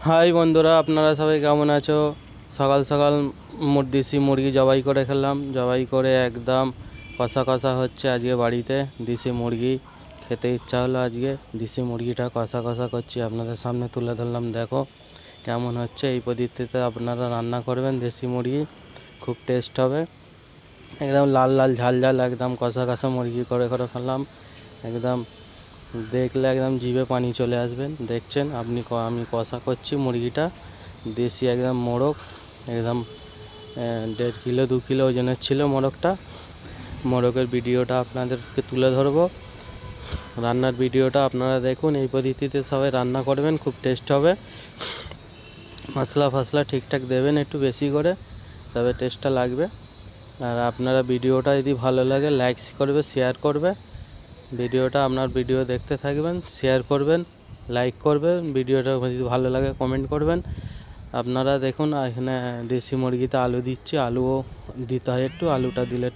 High বন্ধুরা, আপনারা সবাই কেমন আছো? সকাল সকাল দেশি মুরগি জবাই করে খেলাম। জবাই করে একদম কষা কষা হচ্ছে আজকে বাড়িতে। দেশি মুরগি খেতে ইচ্ছা হলো, আজকে দেশি মুরগিটা কষা কষা করছি, আপনাদের সামনে তুলে ধরলাম। দেখো কেমন হচ্ছে। এই পদ্ধতিতে আপনারা রান্না করবেন দেশি মুরগি, খুব টেস্ট হবে। একদম লাল লাল ঝাল ঝাল একদম কষা কষা মুরগি করে করে খেলাম। একদম দেখলে একদম জিভে পানি চলে আসবেন। দেখছেন আপনি, আমি কষা করছি মুরগিটা, দেশি একদম মোরগ, একদম 1.5 কিলো 2 কিলো ওজনের ছিল মোরগটা। মোরগের ভিডিওটা আপনাদেরকে তুলে ধরবো, রান্নার ভিডিওটা আপনারা দেখুন। এই পদ্ধতিতে সবাই রান্না করবেন, খুব টেস্ট হবে। মশলা ফসলা ঠিকঠাক দেবেন একটু বেশি করে, তবে টেস্টটা লাগবে। আর আপনারা ভিডিওটা যদি ভালো লাগে লাইক করবে, শেয়ার করবে। ভিডিওটা আপনার ভিডিও দেখতে থাকবেন, শেয়ার করবেন, লাইক করবেন। ভিডিওটা যদি ভালো লাগে কমেন্ট করবেন। আপনারা দেখুন এখানে দেশি মুরগিতে আলু দিচ্ছি, আলুও দিতে হয় একটু, আলুটা দিলে